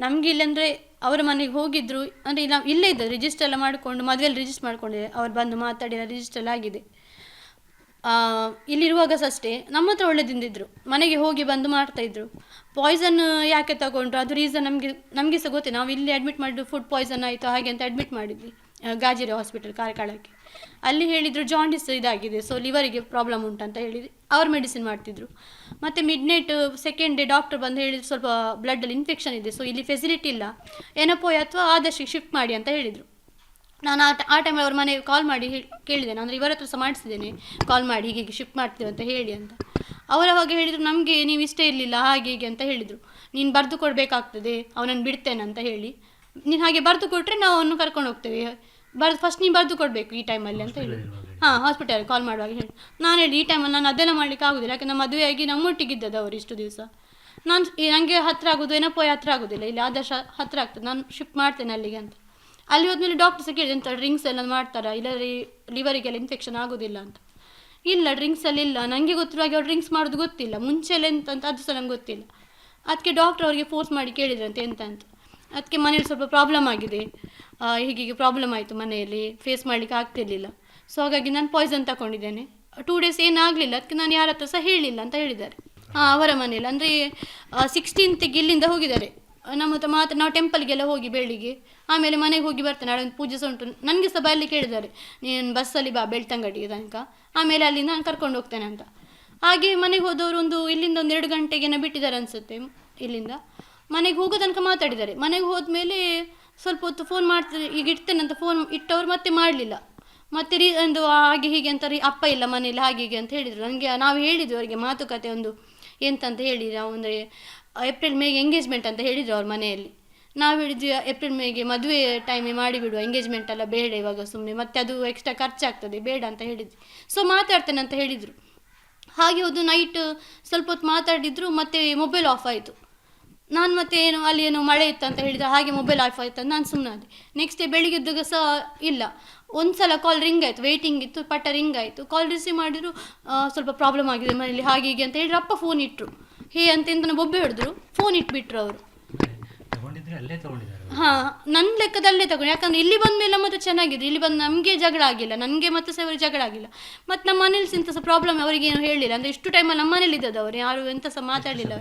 ನಮಗೆ ಇಲ್ಲಂದರೆ ಅವರ ಮನೆಗೆ ಹೋಗಿದ್ರು ಅಂದರೆ ನಾವು ಇಲ್ಲೇ ಇದ್ದರು, ರಿಜಿಸ್ಟರ್ ಎಲ್ಲ ಮಾಡಿಕೊಂಡು ಮದುವೆಯಲ್ಲಿ ರಿಜಿಸ್ಟರ್ ಮಾಡ್ಕೊಂಡಿದ್ದೆ. ಅವ್ರು ಬಂದು ಮಾತಾಡಿ ರಿಜಿಸ್ಟರ್ ಎಲ್ಲ ಆಗಿದೆ. ಇಲ್ಲಿರುವಾಗ ಸಹ ಅಷ್ಟೇ ನಮ್ಮ ಹತ್ರ ಒಳ್ಳೆದಿಂದಿದ್ರು, ಮನೆಗೆ ಹೋಗಿ ಬಂದು ಮಾಡ್ತಾಯಿದ್ರು. ಪಾಯ್ಸನ್ ಯಾಕೆ ತಗೊಂಡ್ರು ಅದು ರೀಸನ್ ನಮಗೆ ಸಹ ಗೊತ್ತಿಲ್ಲ. ನಾವು ಇಲ್ಲಿ ಅಡ್ಮಿಟ್ ಮಾಡಿದ್ದು ಫುಡ್ ಪಾಯ್ಸನ್ ಆಯಿತು ಹಾಗೆ ಅಂತ ಅಡ್ಮಿಟ್ ಮಾಡಿದ್ವಿ ಗಾಜಿರೆ ಹಾಸ್ಪಿಟಲ್ ಕಾರ್ಕಳಕ್ಕೆ. ಅಲ್ಲಿ ಹೇಳಿದರು ಜಾಂಡಿಸ್ ಇದಾಗಿದೆ, ಸೊ ಲಿವರಿಗೆ ಪ್ರಾಬ್ಲಮ್ ಉಂಟಂತ ಹೇಳಿದ್ರು. ಅವ್ರು ಮೆಡಿಸಿನ್ ಮಾಡ್ತಿದ್ರು. ಮತ್ತು ಮಿಡ್ನೈಟ್ ಸೆಕೆಂಡ್ ಡೇ ಡಾಕ್ಟರ್ ಬಂದು ಹೇಳಿದ್ರು ಸ್ವಲ್ಪ ಬ್ಲಡ್ಡಲ್ಲಿ ಇನ್ಫೆಕ್ಷನ್ ಇದೆ, ಸೊ ಇಲ್ಲಿ ಫೆಸಿಲಿಟಿ ಇಲ್ಲ, ಏನಪ್ಪೋಯ್ ಅಥವಾ ಆದಷ್ಟು ಶಿಫ್ಟ್ ಮಾಡಿ ಅಂತ ಹೇಳಿದರು. ನಾನು ಆ ಟೈಮಲ್ಲಿ ಅವ್ರ ಮನೆಗೆ ಕಾಲ್ ಮಾಡಿ ಕೇಳಿದ್ದೇನೆ, ಅಂದರೆ ಇವರ ಹತ್ರ ಸಹ ಮಾಡಿಸಿದ್ದೇನೆ ಕಾಲ್ ಮಾಡಿ ಹೀಗೆ ಶಿಫ್ಟ್ ಮಾಡ್ತೀವಿ ಅಂತ ಹೇಳಿ ಅಂತ. ಅವರವಾಗ ಹೇಳಿದರು ನಮಗೆ ನೀವು ಇಷ್ಟೇ ಇರಲಿಲ್ಲ ಹಾಗೆ ಹೀಗೆ ಅಂತ ಹೇಳಿದರು. ನೀನು ಬರೆದು ಕೊಡಬೇಕಾಗ್ತದೆ, ಅವನನ್ನು ಬಿಡ್ತೇನೆ ಅಂತ ಹೇಳಿ. ನೀನು ಹಾಗೆ ಬರೆದು ಕೊಟ್ಟರೆ ನಾವು ಅವನು ಕರ್ಕೊಂಡು ಹೋಗ್ತೇವೆ, ಫಸ್ಟ್ ನೀನು ಬರೆದು ಕೊಡಬೇಕು ಈ ಟೈಮಲ್ಲಿ ಅಂತ ಹೇಳಿ. ಹಾಂ, ಹಾಸ್ಪಿಟಲ್ ಕಾಲ್ ಮಾಡುವಾಗ ಹೇಳಿ. ನಾನು ಹೇಳಿ ಈ ಟೈಮಲ್ಲಿ ನಾನು ಅದೆಲ್ಲ ಮಾಡಲಿಕ್ಕೆ ಆಗೋದಿಲ್ಲ, ಯಾಕೆ ನಮ್ಮ ಮದುವೆಯಾಗಿ ನಮ್ಮೊಟ್ಟಿಗಿದ್ದದ್ದು ಅವರು ಇಷ್ಟು ದಿವಸ. ನನಗೆ ಹತ್ತಿರ ಆಗೋದು ಏನಪ್ಪೋ ಹತ್ತಿರ ಆಗೋದಿಲ್ಲ, ಇಲ್ಲಿ ಆದರ್ಶ ಹತ್ತಿರ ಆಗ್ತದೆ, ನಾನು ಶಿಫ್ಟ್ ಮಾಡ್ತೇನೆ ಅಲ್ಲಿಗೆ ಅಂತ. ಅಲ್ಲಿ ಹೋದ್ಮೇಲೆ ಡಾಕ್ಟರ್ ಸಹ ಕೇಳಿದೆ ಎಂತ ಡ್ರಿಂಕ್ಸ್ ಎಲ್ಲ ಮಾಡ್ತಾರಾ, ಇಲ್ಲ ಲಿವರಿಗೆಲ್ಲ ಇನ್ಫೆಕ್ಷನ್ ಆಗೋದಿಲ್ಲ ಅಂತ. ಇಲ್ಲ ಡ್ರಿಂಕ್ಸಲ್ಲಿ ಇಲ್ಲ, ನನಗೆ ಗೊತ್ತಿರುವಾಗ ಅವ್ರು ಡ್ರಿಂಕ್ಸ್ ಮಾಡೋದು ಗೊತ್ತಿಲ್ಲ, ಮುಂಚೆಲ್ಲ ಎಂತ ಅಂತ ಅದು ಸಹ ನಂಗೆ ಗೊತ್ತಿಲ್ಲ. ಅದಕ್ಕೆ ಡಾಕ್ಟ್ರ್ ಅವರಿಗೆ ಫೋರ್ಸ್ ಮಾಡಿ ಕೇಳಿದ್ರಂತೆ ಎಂತ ಅಂತ. ಅದಕ್ಕೆ ಮನೇಲಿ ಸ್ವಲ್ಪ ಪ್ರಾಬ್ಲಮ್ ಆಗಿದೆ, ಹೀಗೆ ಪ್ರಾಬ್ಲಮ್ ಆಯಿತು ಮನೆಯಲ್ಲಿ, ಫೇಸ್ ಮಾಡಲಿಕ್ಕೆ ಆಗ್ತಿರ್ಲಿಲ್ಲ, ಸೊ ಹಾಗಾಗಿ ನಾನು ಪಾಯ್ಸನ್ ತಗೊಂಡಿದ್ದೇನೆ. 2 days ಏನಾಗಲಿಲ್ಲ, ಅದಕ್ಕೆ ನಾನು ಯಾರ ಹತ್ರ ಸಹ ಹೇಳಿಲ್ಲ ಅಂತ ಹೇಳಿದ್ದಾರೆ. ಅವರ ಮನೇಲಿ ಅಂದರೆ 16th ಇಲ್ಲಿಂದ ಹೋಗಿದ್ದಾರೆ ನಮ್ಮ ಹತ್ರ ನಾವು ಟೆಂಪಲ್ಗೆಲ್ಲ ಹೋಗಿ ಬೆಳಿಗ್ಗೆ, ಆಮೇಲೆ ಮನೆಗೆ ಹೋಗಿ ಬರ್ತೇನೆ, ನಾಳೆ ಒಂದು ಪೂಜೆ ಸಹ ಉಂಟು. ನನಗೆ ಸಹ ಬರಲಿಕ್ಕೆ ಹೇಳಿದ್ದಾರೆ, ನೀನು ಬಸ್ಸಲ್ಲಿ ಬಾ ಬೆಳ್ತಂಗಡಿಗೆ ತನಕ, ಆಮೇಲೆ ಅಲ್ಲಿಂದ ನಾನು ಕರ್ಕೊಂಡು ಹೋಗ್ತೇನೆ ಅಂತ. ಹಾಗೆ ಮನೆಗೆ ಹೋದವರು ಇಲ್ಲಿಂದ 2 ಗಂಟೆಗೇನ ಬಿಟ್ಟಿದ್ದಾರೆ ಅನಿಸುತ್ತೆ. ಇಲ್ಲಿಂದ ಮನೆಗೆ ಹೋಗೋ ತನಕ ಮಾತಾಡಿದ್ದಾರೆ. ಮನೆಗೆ ಹೋದ್ಮೇಲೆ ಸ್ವಲ್ಪ ಹೊತ್ತು ಫೋನ್ ಮಾಡ್ತಾರೆ, ಈಗ ಇಡ್ತೇನೆ ಅಂತ ಫೋನ್ ಇಟ್ಟವ್ರು ಮತ್ತೆ ಮಾಡಲಿಲ್ಲ. ಮತ್ತೆ ಒಂದು ಹಾಗೆ ಹೀಗೆ ಅಂತ ಅಪ್ಪ ಇಲ್ಲ ಮನೇಲಿ ಹಾಗೆ ಹೀಗೆ ಅಂತ ಹೇಳಿದರು. ನನಗೆ ನಾವು ಹೇಳಿದ್ವಿ ಅವರಿಗೆ ಮಾತುಕತೆ ಎಂತಂತ ಹೇಳಿ, ನಾವು ಅಂದರೆ ಏಪ್ರಿಲ್ ಮೇಗೆ ಎಂಗೇಜ್ಮೆಂಟ್ ಅಂತ ಹೇಳಿದರು ಅವ್ರ ಮನೆಯಲ್ಲಿ. ನಾವು ಹೇಳಿದ್ವಿ ಏಪ್ರಿಲ್ ಮೇಗೆ ಮದುವೆ ಟೈಮೇ ಮಾಡಿಬಿಡುವ, ಎಂಗೇಜ್ಮೆಂಟ್ ಎಲ್ಲ ಬೇಡ ಇವಾಗ ಸುಮ್ಮನೆ, ಮತ್ತೆ ಅದು ಎಕ್ಸ್ಟ್ರಾ ಖರ್ಚಾಗ್ತದೆ ಬೇಡ ಅಂತ ಹೇಳಿದ್ವಿ. ಸೊ ಮಾತಾಡ್ತೇನೆ ಅಂತ ಹೇಳಿದರು. ಹಾಗೆ ಹೋದು ನೈಟ್ ಸ್ವಲ್ಪ ಹೊತ್ತು ಮಾತಾಡಿದ್ರು, ಮತ್ತೆ ಮೊಬೈಲ್ ಆಫ್ ಆಯಿತು. ನಾನು ಮತ್ತೆ ಅಲ್ಲಿ ಮಳೆ ಇತ್ತು ಅಂತ ಹೇಳಿದರೆ ಹಾಗೆ ಮೊಬೈಲ್ ಆಫ್ ಆಯ್ತು ಅಂತ ನಾನು ಸುಮ್ಮನೆ ಆದೆ. ನೆಕ್ಸ್ಟ್ ಡೇ ಬೆಳಿಗ್ಗೆದ್ದಾಗ ಸಹ ಇಲ್ಲ. ಒಂದು ಸಲ ಕಾಲ್ ರಿಂಗ್ ಆಯಿತು, ವೆಯ್ಟಿಂಗ್ ಇತ್ತು, ಪಟ್ಟ ರಿಂಗ್ ಆಯಿತು, ಕಾಲ್ ರಿಸೀವ್ ಮಾಡಿದ್ರು, ಸ್ವಲ್ಪ ಪ್ರಾಬ್ಲಮ್ ಆಗಿದೆ ಮನೇಲಿ ಹಾಗೆ ಹೀಗೆ ಅಂತ ಹೇಳಿದ್ರು. ಅಪ್ಪ ಫೋನ್ ಇಟ್ಟರು, ಅಂತ ಬೊಬ್ಬೆ ಹೊಡೆದ್ರು, ಫೋನ್ ಇಟ್ಬಿಟ್ರು ಅವರು. ಹಾಂ, ನನ್ನ ಲೆಕ್ಕದಲ್ಲೇ ತಗೊಂಡು, ಯಾಕಂದರೆ ಇಲ್ಲಿ ಬಂದ ಮೇಲೆ ಮತ್ತೆ ಚೆನ್ನಾಗಿದೆ, ಇಲ್ಲಿ ಬಂದು ನಮಗೆ ಜಗಳ ಆಗಿಲ್ಲ, ನನಗೆ ಮತ್ತೆ ಸಹ ಅವರಿಗೆ ಜಗಳ ಆಗಿಲ್ಲ. ಮತ್ತು ನಮ್ಮ ಮನೇಲಿ ಇಂಥ ಸಹ ಪ್ರಾಬ್ಲಮ್ ಅವರಿಗೆ ಏನು ಹೇಳಿಲ್ಲ, ಅಂದರೆ ಇಷ್ಟು ಟೈಮಲ್ಲಿ ನಮ್ಮ ಮನೇಲಿ ಇದ್ದದ್ದು ಅವರು ಯಾರು ಎಂತ ಸಹ ಮಾತಾಡಲಿಲ್ಲ.